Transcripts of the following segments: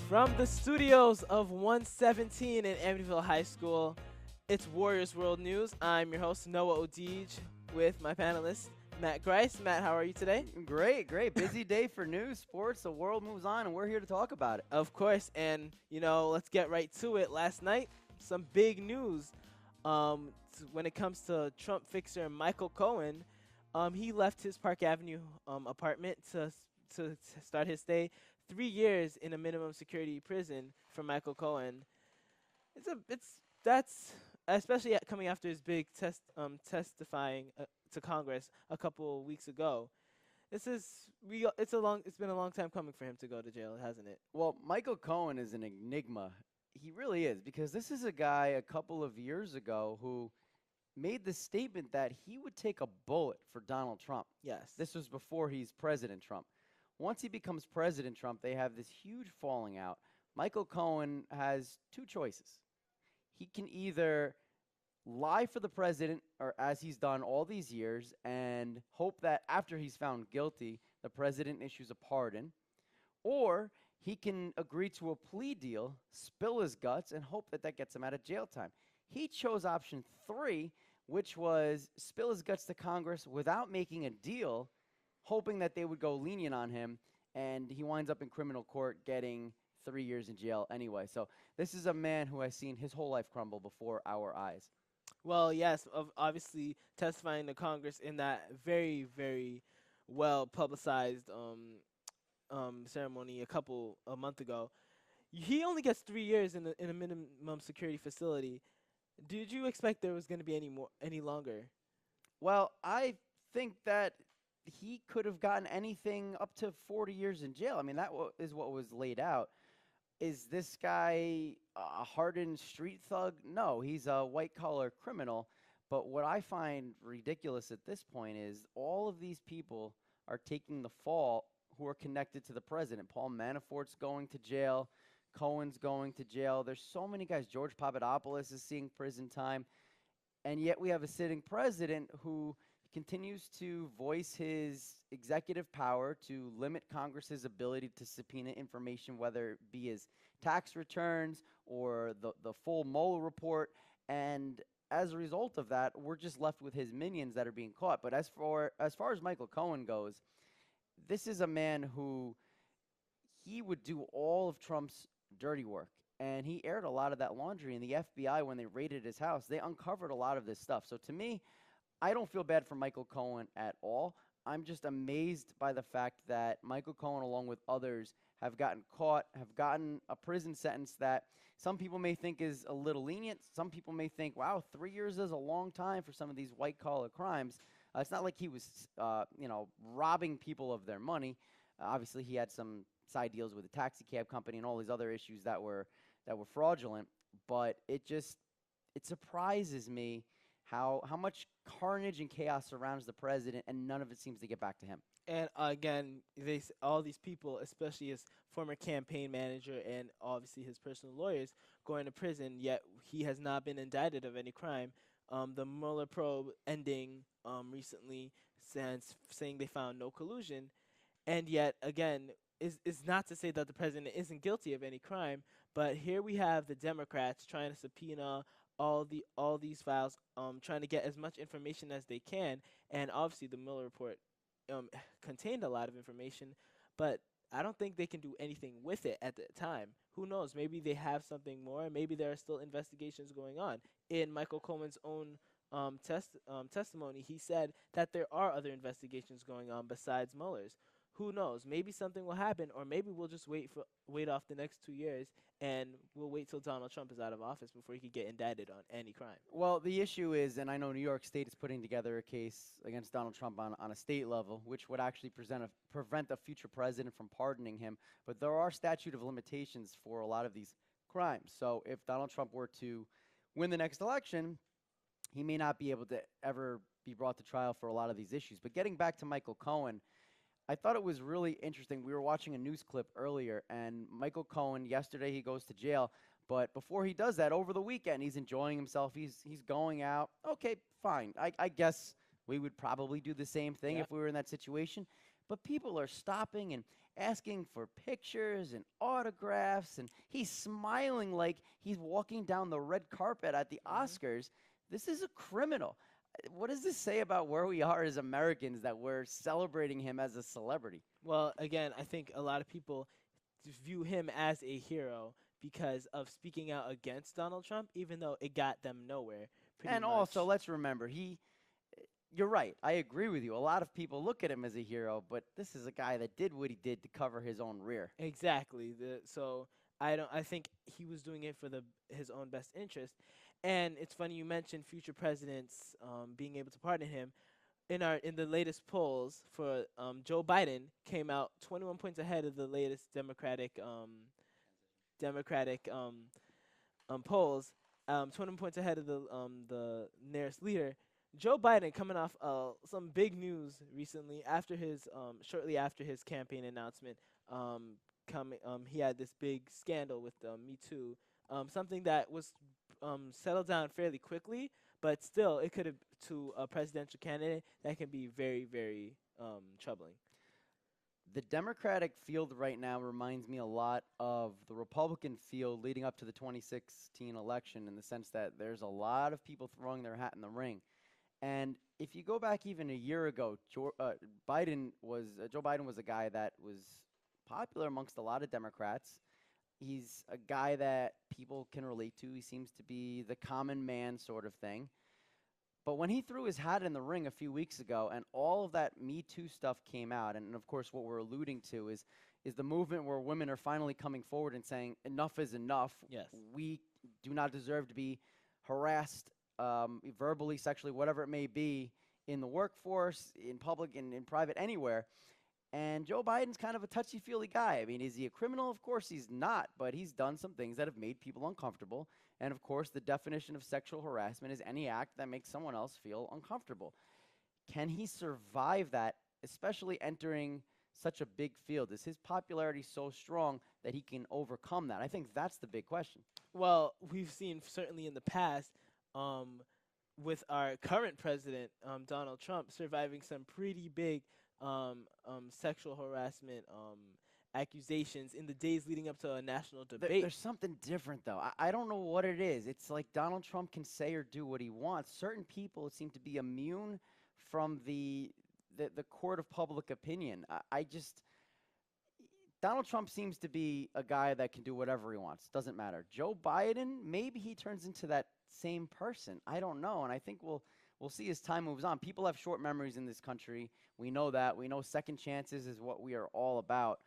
From the studios of 117 in Amityville High School, it's Warriors World News. I'm your host, Noah Odige, with my panelist, Matt Griess. Matt, how are you today? Great, great. Busy day for news, sports. The world moves on, and we're here to talk about it. Of course, and, let's get right to it. Last night, some big news when it comes to Trump fixer Michael Cohen. He left his Park Avenue apartment to start his stay. 3 years in a minimum security prison for Michael Cohen. That's especially coming after his big testifying to Congress a couple weeks ago. It's been a long time coming for him to go to jail, hasn't it? Well, Michael Cohen is an enigma. He really is, because this is a guy a couple of years ago who made the statement that he would take a bullet for Donald Trump. Yes. This was before he's President Trump. Once he becomes President Trump, they have this huge falling out. Michael Cohen has two choices. He can either lie for the president, or as he's done all these years, and hope that after he's found guilty, the president issues a pardon, or he can agree to a plea deal, spill his guts, and hope that that gets him out of jail time. He chose option 3, which was spill his guts to Congress without making a deal, hoping that they would go lenient on him, and he winds up in criminal court getting 3 years in jail anyway. So this is a man who has seen his whole life crumble before our eyes. Well, yes, obviously testifying to Congress in that very, very well publicized ceremony a month ago. He only gets 3 years in a minimum security facility. Did you expect there was going to be any longer? Well, I think that he could have gotten anything up to 40 years in jail. I mean, that is what was laid out. Is this guy a hardened street thug? No, he's a white-collar criminal. But what I find ridiculous at this point is all of these people are taking the fall who are connected to the president. Paul Manafort's going to jail. Cohen's going to jail. There's so many guys. George Papadopoulos is seeing prison time. And yet we have a sitting president who continues to voice his executive power to limit Congress's ability to subpoena information, whether it be his tax returns or the full Mueller report. And as a result of that, we're just left with his minions that are being caught. But as far as Michael Cohen goes, this is a man who he would do all of Trump's dirty work. And he aired a lot of that laundry. And the FBI, when they raided his house, they uncovered a lot of this stuff. So to me, I don't feel bad for Michael Cohen at all. I'm just amazed by the fact that Michael Cohen, along with others, have gotten caught, have gotten a prison sentence that some people may think is a little lenient. Some people may think, wow, 3 years is a long time for some of these white-collar crimes. It's not like he was, robbing people of their money. Obviously, he had some side deals with a taxi cab company and all these other issues that were fraudulent. But it surprises me how much carnage and chaos surrounds the president, and none of it seems to get back to him. And again, all these people, especially his former campaign manager and obviously his personal lawyers, going to prison, yet he has not been indicted of any crime. The Mueller probe ending recently, saying they found no collusion, and yet again, is not to say that the president isn't guilty of any crime, but here we have the Democrats trying to subpoena all these files, trying to get as much information as they can, and obviously the Mueller report contained a lot of information, but I don't think they can do anything with it at the time. Who knows? Maybe they have something more. Maybe there are still investigations going on. In Michael Cohen's own testimony, he said that there are other investigations going on besides Mueller's. Who knows? Maybe something will happen, or maybe we'll just wait off the next 2 years, and we'll wait till Donald Trump is out of office before he can get indicted on any crime. Well, the issue is, and I know New York State is putting together a case against Donald Trump on a state level, which would actually prevent a future president from pardoning him. But there are statute of limitations for a lot of these crimes. So if Donald Trump were to win the next election, he may not be able to ever be brought to trial for a lot of these issues. But getting back to Michael Cohen, I thought it was really interesting. We were watching a news clip earlier, and Michael Cohen, yesterday he goes to jail. But before he does that, over the weekend, he's enjoying himself. He's going out. Okay, fine. I guess we would probably do the same thing if we were in that situation. but people are stopping and asking for pictures and autographs, and he's smiling like he's walking down the red carpet at the Hmm. Oscars. This is a criminal. What does this say about where we are as Americans that we're celebrating him as a celebrity? Well, again, I think a lot of people view him as a hero because of speaking out against Donald Trump, even though it got them nowhere, pretty And also, much. let's remember, you're right. I agree with you. A lot of people look at him as a hero, but this is a guy that did what he did to cover his own rear. Exactly. So I don't. I think he was doing it for his own best interest. And it's funny you mentioned future presidents being able to pardon him. In the latest polls for Joe Biden came out 21 points ahead of the latest Democratic polls, 20 points ahead of the nearest leader. Joe Biden coming off some big news recently after his shortly after his campaign announcement. Coming he had this big scandal with Me Too, something that was settled down fairly quickly, but still it could have to a presidential candidate that can be very very troubling. The Democratic field right now reminds me a lot of the Republican field leading up to the 2016 election in the sense that there's a lot of people throwing their hat in the ring. And if you go back even a year ago, Joe Biden was a guy that was popular amongst a lot of Democrats. He's a guy that people can relate to. He seems to be the common man sort of thing. But when he threw his hat in the ring a few weeks ago and all of that Me Too stuff came out, and of course what we're alluding to is the movement where women are finally coming forward and saying enough is enough. Yes. We do not deserve to be harassed verbally, sexually, whatever it may be, in the workforce, in public, in private, anywhere. And Joe Biden's kind of a touchy-feely guy. I mean, is he a criminal? Of course he's not, but he's done some things that have made people uncomfortable. And of course, the definition of sexual harassment is any act that makes someone else feel uncomfortable. Can he survive that, especially entering such a big field? Is his popularity so strong that he can overcome that? I think that's the big question. Well, we've seen certainly in the past, um, with our current president, Donald Trump, surviving some pretty big sexual harassment accusations in the days leading up to a national debate. There's something different, though. I don't know what it is. It's like Donald Trump can say or do what he wants. Certain people seem to be immune from the court of public opinion. I just Donald Trump seems to be a guy that can do whatever he wants. Doesn't matter. Joe Biden, maybe he turns into that same person. I don't know, and I think we'll see as time moves on. People have short memories in this country. We know that. We know second chances is what we are all about.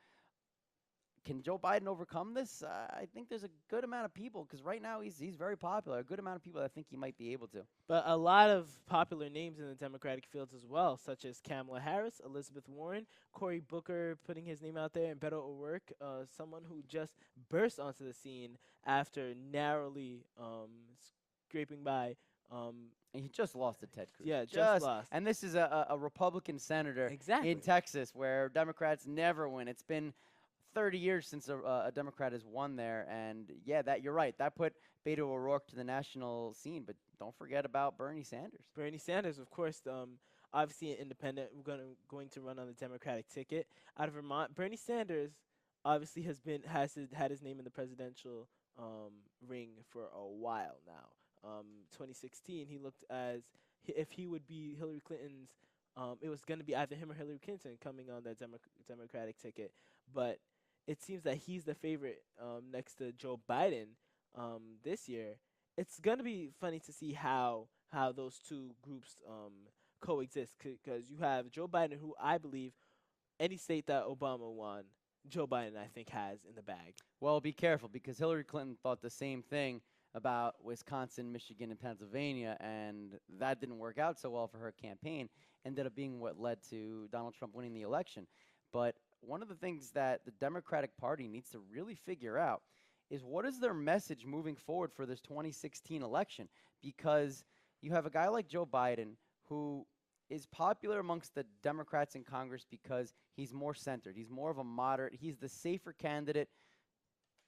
Can Joe Biden overcome this? I think there's a good amount of people because right now he's very popular. A good amount of people that think he might be able to. But a lot of popular names in the Democratic fields as well, such as Kamala Harris, Elizabeth Warren, Cory Booker putting his name out there, and Beto O'Rourke, someone who just burst onto the scene after narrowly scraping by. And he just lost to Ted Cruz. Yeah, just lost. And this is a Republican senator Exactly. in Texas where Democrats never win. It's been 30 years since a Democrat has won there, and yeah, that you're right. That put Beto O'Rourke to the national scene, but don't forget about Bernie Sanders. Bernie Sanders, of course, obviously an independent, going to run on the Democratic ticket out of Vermont. Bernie Sanders obviously had his name in the presidential ring for a while now. 2016, he looked as if he would be Hillary Clinton's. It was going to be either him or Hillary Clinton coming on that Democratic ticket, but it seems that he's the favorite next to Joe Biden this year. It's gonna be funny to see how those two groups coexist because you have Joe Biden, who I believe any state that Obama won, Joe Biden I think has in the bag. Well, be careful because Hillary Clinton thought the same thing about Wisconsin, Michigan, and Pennsylvania, and that didn't work out so well for her campaign. Ended up being what led to Donald Trump winning the election. But one of the things that the Democratic Party needs to really figure out is what is their message moving forward for this 2016 election? Because you have a guy like Joe Biden who is popular amongst the Democrats in Congress because he's more centered. He's more of a moderate. He's the safer candidate,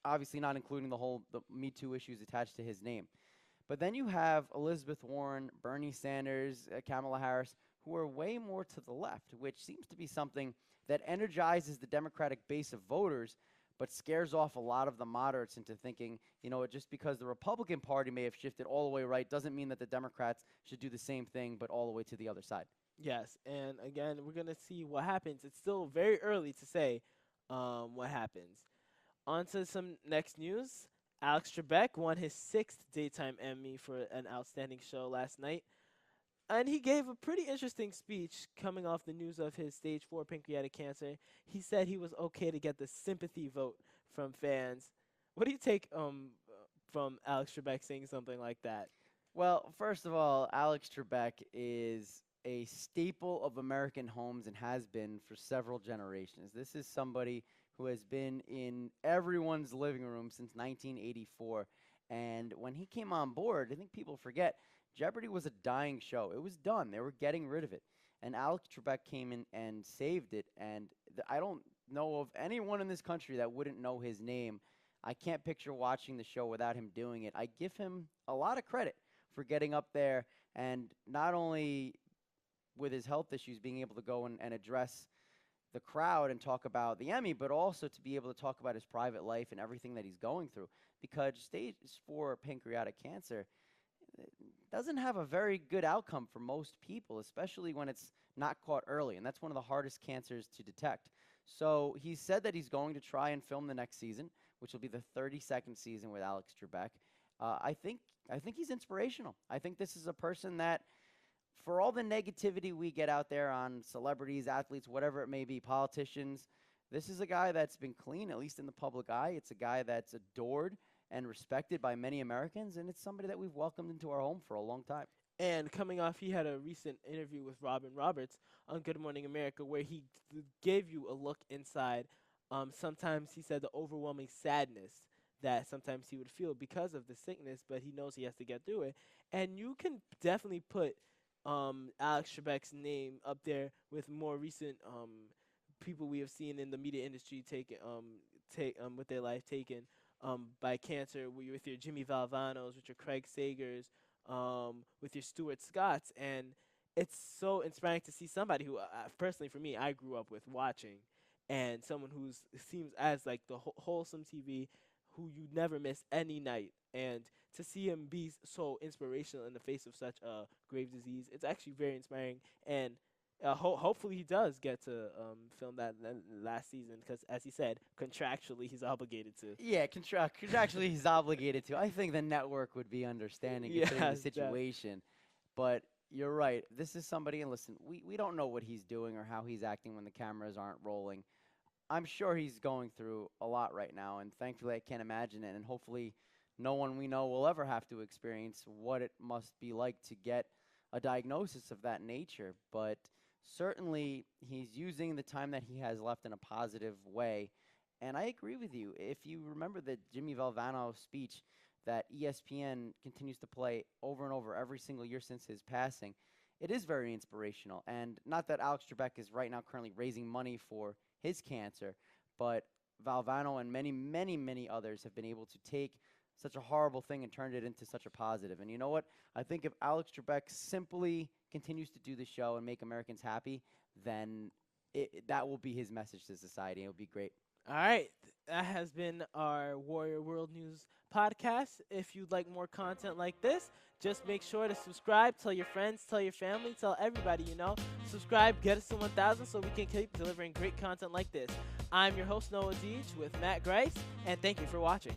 obviously not including the Me Too issues attached to his name. But then you have Elizabeth Warren, Bernie Sanders, Kamala Harris, who are way more to the left, which seems to be something that energizes the Democratic base of voters, but scares off a lot of the moderates into thinking, just because the Republican Party may have shifted all the way right doesn't mean that the Democrats should do the same thing, but all the way to the other side. Yes, and again, we're gonna see what happens. It's still very early to say what happens. On to some next news. Alex Trebek won his 6th Daytime Emmy for an outstanding show last night. And he gave a pretty interesting speech coming off the news of his stage 4 pancreatic cancer. He said he was okay to get the sympathy vote from fans. What do you take from Alex Trebek saying something like that? Well, first of all, Alex Trebek is a staple of American homes and has been for several generations. This is somebody who has been in everyone's living room since 1984. And when he came on board, I think people forget, Jeopardy was a dying show. It was done. They were getting rid of it. And Alex Trebek came in and saved it. And I don't know of anyone in this country that wouldn't know his name. I can't picture watching the show without him doing it. I give him a lot of credit for getting up there and not only with his health issues being able to go and address the crowd and talk about the Emmy, but also to be able to talk about his private life and everything that he's going through. Because stage 4 pancreatic cancer doesn't have a very good outcome for most people, especially when it's not caught early. And that's one of the hardest cancers to detect. So he said that he's going to try and film the next season, which will be the 32nd season with Alex Trebek. I think he's inspirational. I think this is a person that, for all the negativity we get out there on celebrities, athletes, whatever it may be, politicians, this is a guy that's been clean, at least in the public eye. It's a guy that's adored and respected by many Americans, and it's somebody that we've welcomed into our home for a long time. And coming off, he had a recent interview with Robin Roberts on Good Morning America where he gave you a look inside. Sometimes he said the overwhelming sadness that sometimes he would feel because of the sickness, but he knows he has to get through it. And you can definitely put Alex Trebek's name up there with more recent people we have seen in the media industry with their life taken by cancer, with your Jimmy Valvanos, with your Craig Sagers, with your Stuart Scotts. And it's so inspiring to see somebody who, personally for me, I grew up with watching, and someone who seems as like the wholesome TV who you never miss any night. And to see him be so inspirational in the face of such a grave disease, it's actually very inspiring. And hopefully he does get to film that last season because, as he said, contractually he's obligated to. Yeah, contractually he's obligated to. I think the network would be understanding considering the situation. But you're right. This is somebody, and listen, we don't know what he's doing or how he's acting when the cameras aren't rolling. I'm sure he's going through a lot right now, and thankfully I can't imagine it. And hopefully no one we know will ever have to experience what it must be like to get a diagnosis of that nature. But certainly he's using the time that he has left in a positive way. And I agree with you. If you remember the Jimmy Valvano speech that ESPN continues to play over and over every single year since his passing, it is very inspirational. And not that Alex Trebek is right now currently raising money for his cancer, but Valvano and many, many, many others have been able to take such a horrible thing and turn it into such a positive. And you know what? I think if Alex Trebek simply continues to do the show and make Americans happy, then that will be his message to society. It will be great. All right. That has been our Warrior World News podcast. If you'd like more content like this, just make sure to subscribe. Tell your friends, tell your family, tell everybody you know. Subscribe, get us to 1,000 so we can keep delivering great content like this. I'm your host, Noah Odige, with Matt Griess, and thank you for watching.